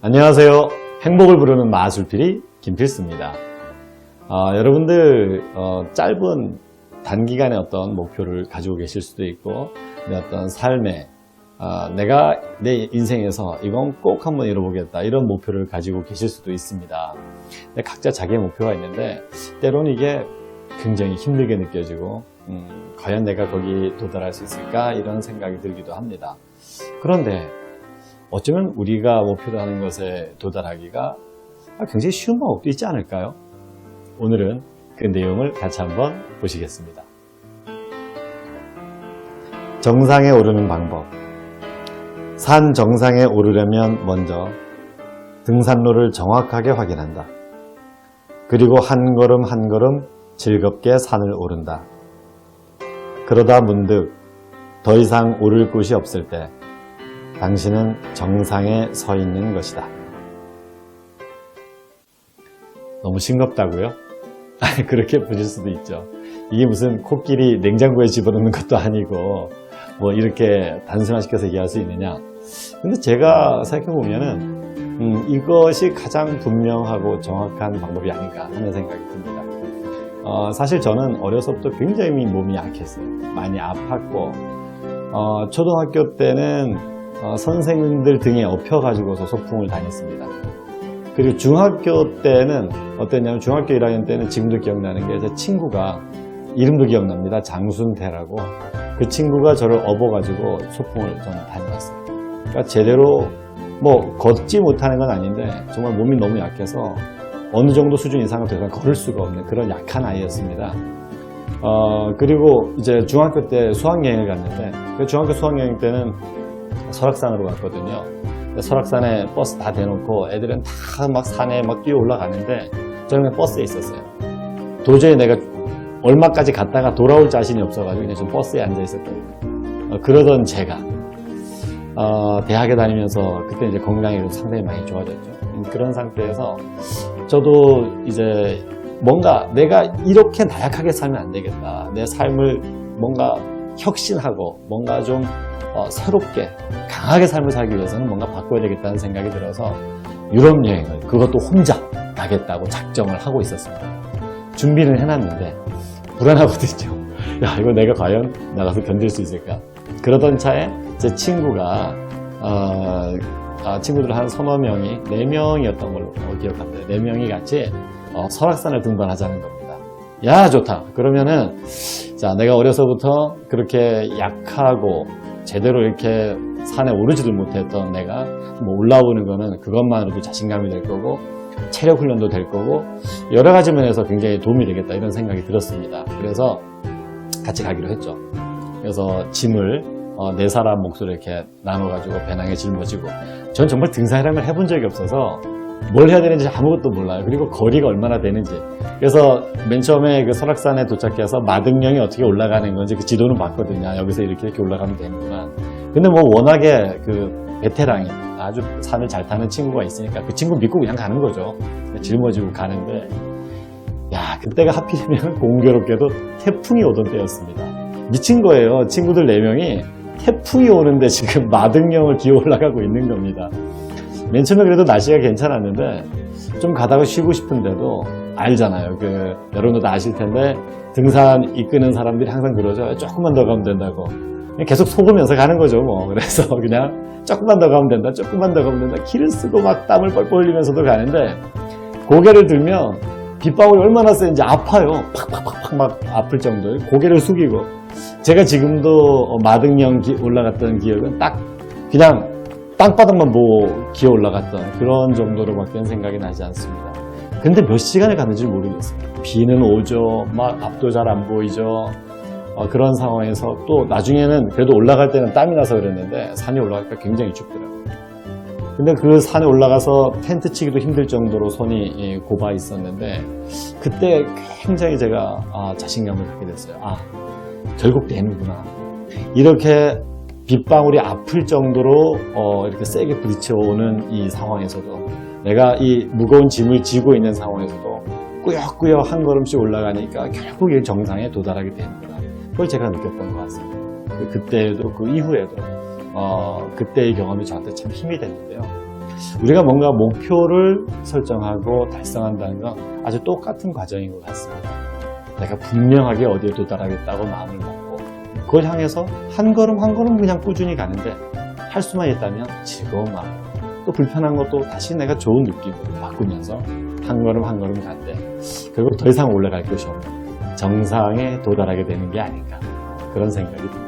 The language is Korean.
안녕하세요. 행복을 부르는 마술피리 김필수입니다. 여러분들 짧은 단기간의 어떤 목표를 가지고 계실 수도 있고 내 어떤 삶에 내가 내 인생에서 이건 꼭 한번 이뤄보겠다 이런 목표를 가지고 계실 수도 있습니다. 근데 각자 자기의 목표가 있는데 때로는 이게 굉장히 힘들게 느껴지고 과연 내가 거기 도달할 수 있을까 이런 생각이 들기도 합니다. 그런데 어쩌면 우리가 목표로 하는 것에 도달하기가 굉장히 쉬운 방법도 있지 않을까요? 오늘은 그 내용을 같이 한번 보시겠습니다. 정상에 오르는 방법. 산 정상에 오르려면 먼저 등산로를 정확하게 확인한다. 그리고 한 걸음 한 걸음 즐겁게 산을 오른다. 그러다 문득 더 이상 오를 곳이 없을 때 당신은 정상에 서 있는 것이다. 너무 싱겁다고요? 그렇게 보실 수도 있죠. 이게 무슨 코끼리 냉장고에 집어넣는 것도 아니고 뭐 이렇게 단순화시켜서 얘기할 수 있느냐. 근데 제가 생각해보면은 이것이 가장 분명하고 정확한 방법이 아닌가 하는 생각이 듭니다. 사실 저는 어려서부터 굉장히 몸이 약했어요. 많이 아팠고 초등학교 때는 선생님들 등에 업혀가지고서 소풍을 다녔습니다. 그리고 중학교 때는 어땠냐면 중학교 1학년 때는 지금도 기억나는 게 제 친구가 이름도 기억납니다. 장순태라고. 그 친구가 저를 업어가지고 소풍을 저는 다녀왔어요. 그러니까 제대로 뭐 걷지 못하는 건 아닌데 정말 몸이 너무 약해서 어느 정도 수준 이상은 더 이상 걸을 수가 없는 그런 약한 아이였습니다. 그리고 이제 중학교 때 수학여행을 갔는데 그 중학교 수학여행 때는 설악산으로 갔거든요. 설악산에 버스 다 대놓고 애들은 다 막 산에 막 뛰어 올라가는데 저는 그냥 버스에 있었어요. 도저히 내가 얼마까지 갔다가 돌아올 자신이 없어가지고 그냥 좀 버스에 앉아 있었거든요. 그러던 제가 대학에 다니면서 그때 이제 건강이 상당히 많이 좋아졌죠. 그런 상태에서 저도 이제 뭔가 내가 이렇게 나약하게 살면 안 되겠다. 내 삶을 뭔가 혁신하고 뭔가 좀 새롭게 강하게 삶을 살기 위해서는 뭔가 바꿔야 되겠다는 생각이 들어서 유럽 여행을 그것도 혼자 가겠다고 작정을 하고 있었습니다. 준비를 해놨는데 불안하거든요. 야, 이거 내가 과연 나가서 견딜 수 있을까? 그러던 차에 제 친구가 친구들 한 서너 명이 4명이었던 걸로 기억합니다. 4명이 같이 설악산을 등반하자는 겁니다. 야, 좋다. 그러면은 자, 내가 어려서부터 그렇게 약하고 제대로 이렇게 산에 오르지도 못했던 내가 뭐 올라오는 거는 그것만으로도 자신감이 될 거고 체력 훈련도 될 거고 여러 가지 면에서 굉장히 도움이 되겠다 이런 생각이 들었습니다. 그래서 같이 가기로 했죠. 그래서 짐을 4사람 몫으로 이렇게 나눠가지고 배낭에 짊어지고 전 정말 등산이라는 걸 해본 적이 없어서 뭘 해야 되는지 아무것도 몰라요. 그리고 거리가 얼마나 되는지. 그래서 맨 처음에 그 설악산에 도착해서 마등령이 어떻게 올라가는 건지 그 지도는 봤거든요. 여기서 이렇게 올라가면 되는구나. 근데 뭐 워낙에 그 베테랑이 아주 산을 잘 타는 친구가 있으니까 그 친구 믿고 그냥 가는 거죠. 짊어지고 가는데 야, 그때가 하필이면 공교롭게도 태풍이 오던 때였습니다. 미친 거예요. 친구들 4명이 태풍이 오는데 지금 마등령을 기어 올라가고 있는 겁니다. 맨 처음에 그래도 날씨가 괜찮았는데 좀 가다가 쉬고 싶은데도 알잖아요. 여러분도 다 아실 텐데 등산 이끄는 사람들이 항상 그러죠. 조금만 더 가면 된다고. 계속 속으면서 가는 거죠. 뭐 그래서 그냥 조금만 더 가면 된다. 조금만 더 가면 된다. 기를 쓰고 막 땀을 뻘뻘 흘리면서도 가는데 고개를 들면 빗방울이 얼마나 세는지 아파요. 팍팍팍팍 막 아플 정도예요. 고개를 숙이고 제가 지금도 마등령 올라갔던 기억은 딱 그냥 땅바닥만 보고 기어 올라갔던 그런 정도로밖에 생각이 나지 않습니다. 근데 몇 시간을 갔는지 모르겠어요. 비는 오죠. 막 앞도 잘 안 보이죠. 그런 상황에서 또 나중에는 그래도 올라갈 때는 땀이 나서 그랬는데 산에 올라가니까 굉장히 춥더라고요. 근데 그 산에 올라가서 텐트 치기도 힘들 정도로 손이 고바 있었는데 그때 굉장히 제가 자신감을 갖게 됐어요. 결국 되는구나. 이렇게 빗방울이 아플 정도로 이렇게 세게 부딪혀오는 이 상황에서도 내가 이 무거운 짐을 지고 있는 상황에서도 꾸역꾸역 한 걸음씩 올라가니까 결국 이 정상에 도달하게 되는구나. 그걸 제가 느꼈던 것 같습니다. 그때에도 그 이후에도 그때의 경험이 저한테 참 힘이 됐는데요. 우리가 뭔가 목표를 설정하고 달성한다는 건 아주 똑같은 과정인 것 같습니다. 내가 분명하게 어디에 도달하겠다고 마음을 먹고 그걸 향해서 한 걸음 한 걸음 그냥 꾸준히 가는데 할 수만 있다면 즐거운 마음, 또 불편한 것도 다시 내가 좋은 느낌으로 바꾸면서 한 걸음 한 걸음 갈 때 그리고 더 이상 올라갈 것이 없는 정상에 도달하게 되는 게 아닌가 그런 생각이 듭니다.